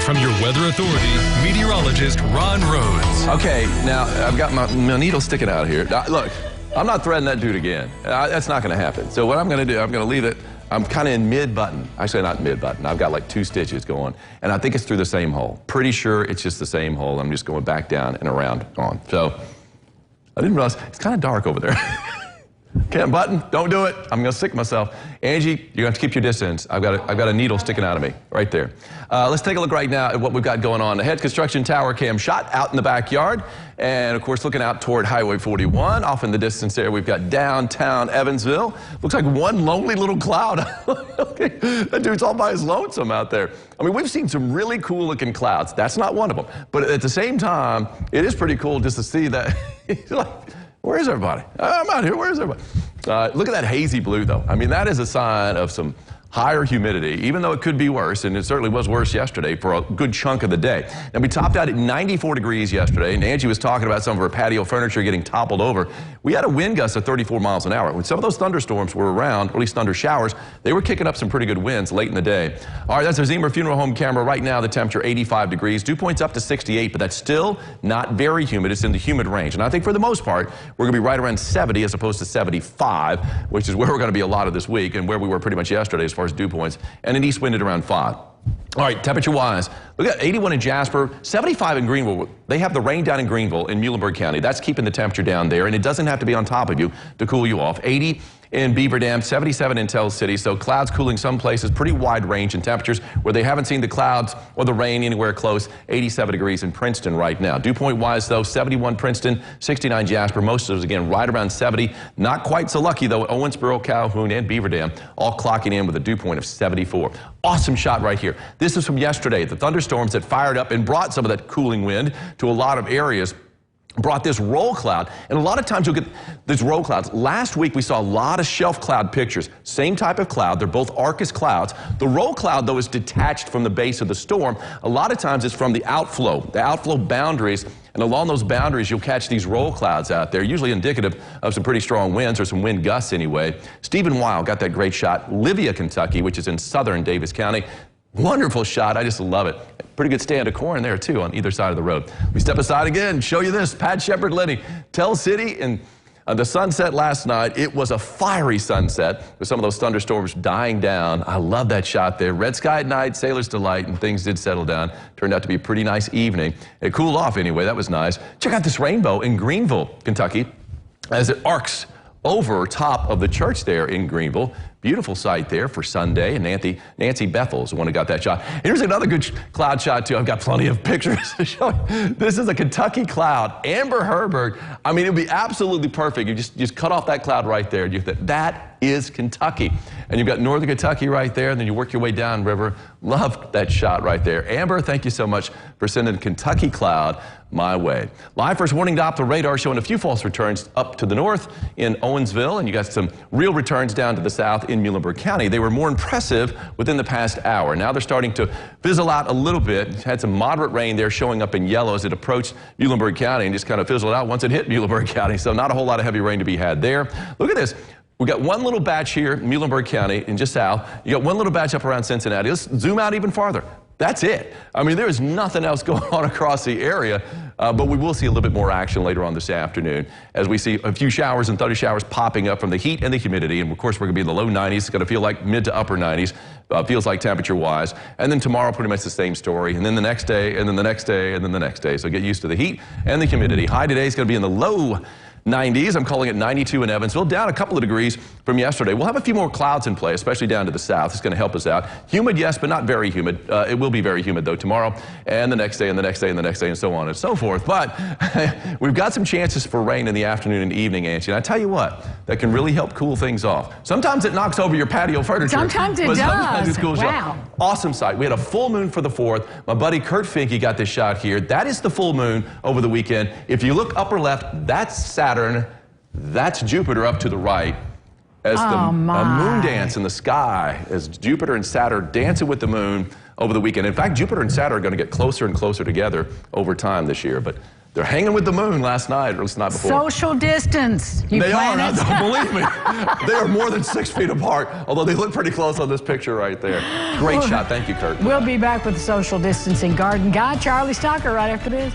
from your weather authority, meteorologist Ron Rhodes. Okay, now I've got my needle sticking out here. Look, I'm not threading that dude again. That's not going to happen. So what I'm going to do, I'm going to leave it. I'm kind of in mid-button. Actually, not mid-button. I've got like 2 stitches going, and I think it's through the same hole. Pretty sure it's just the same hole. I'm just going back down and around on. So I didn't realize it's kind of dark over there. Can't button, don't do it. I'm gonna stick myself. Angie, you're gonna have to keep your distance. I've got a needle sticking out of me right there. Let's take a look right now at what we've got going on. The head construction tower cam shot out in the backyard. And of course, looking out toward Highway 41. Off in the distance there, we've got downtown Evansville. Looks like one lonely little cloud. Okay. That dude's all by his lonesome out there. I mean, we've seen some really cool looking clouds. That's not one of them. But at the same time, it is pretty cool just to see that. Like, where's everybody? I'm out here. Where's everybody? Look at that hazy blue, though. I mean, that is a sign of some higher humidity, even though it could be worse, and it certainly was worse yesterday for a good chunk of the day. Now, we topped out at 94 degrees yesterday, and Angie was talking about some of her patio furniture getting toppled over. We had a wind gust of 34 miles an hour. When some of those thunderstorms were around, or at least thunder showers, they were kicking up some pretty good winds late in the day. All right, that's our Zemer Funeral Home camera. Right now, the temperature 85 degrees. Dew point's up to 68, but that's still not very humid. It's in the humid range. And I think for the most part, we're going to be right around 70 as opposed to 75, which is where we're going to be a lot of this week and where we were pretty much yesterday as far as dew points, and an east wind at around 5. All right, temperature-wise, look at 81 in Jasper, 75 in Greenville. They have the rain down in Greenville in Muhlenberg County. That's keeping the temperature down there, and it doesn't have to be on top of you to cool you off. 80 in Beaver Dam, 77 in Tell City, so clouds cooling some places, pretty wide range in temperatures where they haven't seen the clouds or the rain anywhere close. 87 degrees in Princeton right now. Dew point wise though, 71 Princeton, 69 Jasper, most of those again right around 70. Not quite so lucky though, Owensboro, Calhoun, and Beaver Dam all clocking in with a dew point of 74. Awesome shot right here. This is from yesterday, the thunderstorms that fired up and brought some of that cooling wind to a lot of areas. Brought this roll cloud, and a lot of times you'll get these roll clouds. Last week we saw a lot of shelf cloud pictures. Same type of cloud, they're both Arcus clouds. The roll cloud though is detached from the base of the storm. A lot of times it's from the outflow boundaries, and along those boundaries you'll catch these roll clouds out there, usually indicative of some pretty strong winds or some wind gusts anyway. Stephen WEIL got that great shot. Livia, Kentucky, which is in southern Davis County. Wonderful shot, I just love it. Pretty good stand of corn there too on either side of the road. We step aside again, show you this, Pat SHEPPARD-LINNE, Tell City, and the sunset last night. It was a fiery sunset with some of those thunderstorms dying down. I love that shot there. Red sky at night, sailor's delight, and things did settle down. Turned out to be a pretty nice evening. It cooled off anyway, that was nice. Check out this rainbow in Greenville, Kentucky, as it arcs over top of the church there in Greenville. Beautiful sight there for Sunday, and Nancy BETHEL is the one who got that shot. Here's another good cloud shot too. I've got plenty of pictures to show you. This is a Kentucky cloud. Amber Herbert. I mean, it would be absolutely perfect. You just cut off that cloud right there. That is Kentucky. And you've got northern Kentucky right there, and then you work your way down river. Love that shot right there. Amber, thank you so much for sending Kentucky cloud my way. Live first warning Doppler radar showing a few false returns up to the north in Owensville, and you got some real returns down to the south in Muhlenberg County. They were more impressive within the past hour. Now they're starting to fizzle out a little bit. Had some moderate rain there showing up in yellow as it approached Muhlenberg County and just kind of fizzled out once it hit Muhlenberg County. So not a whole lot of heavy rain to be had there. Look at this. We got one little batch here in Muhlenberg County and just south. You got one little batch up around Cincinnati. Let's zoom out even farther. That's it. I mean, there is nothing else going on across the area, but we will see a little bit more action later on this afternoon as we see a few showers and thunder showers popping up from the heat and the humidity. And of course, we're going to be in the low 90s. It's going to feel like mid to upper 90s, feels like temperature-wise. And then tomorrow, pretty much the same story. And then the next day, and then the next day, and then the next day. So get used to the heat and the humidity. High today is going to be in the low 90s. I'm calling it 92 in Evansville, down a couple of degrees from yesterday. We'll have a few more clouds in play, especially down to the south. It's going to help us out. Humid, yes, but not very humid. It will be very humid, though, tomorrow, and the next day, and the next day, and the next day, and so on and so forth. But we've got some chances for rain in the afternoon and evening, Angie. And I tell you what, that can really help cool things off. Sometimes it knocks over your patio furniture. Sometimes it does. Sometimes it cools wow. off. Awesome sight. We had a full moon for the 4th. My buddy Kurt Finke got this shot here. That is the full moon over the weekend. If you look upper left, that's Saturn. That's Jupiter up to the right as the moon dance in the sky as Jupiter and Saturn dancing with the moon over the weekend. In fact, Jupiter and Saturn are going to get closer and closer together over time this year. But They're hanging with the moon last night, or at least not before. Social distance. They are, believe me. They are more than 6 feet apart, although they look pretty close on this picture right there. Great shot. Thank you, Kurt. We'll be back with the social distancing garden guy, Charlie Stocker, right after this.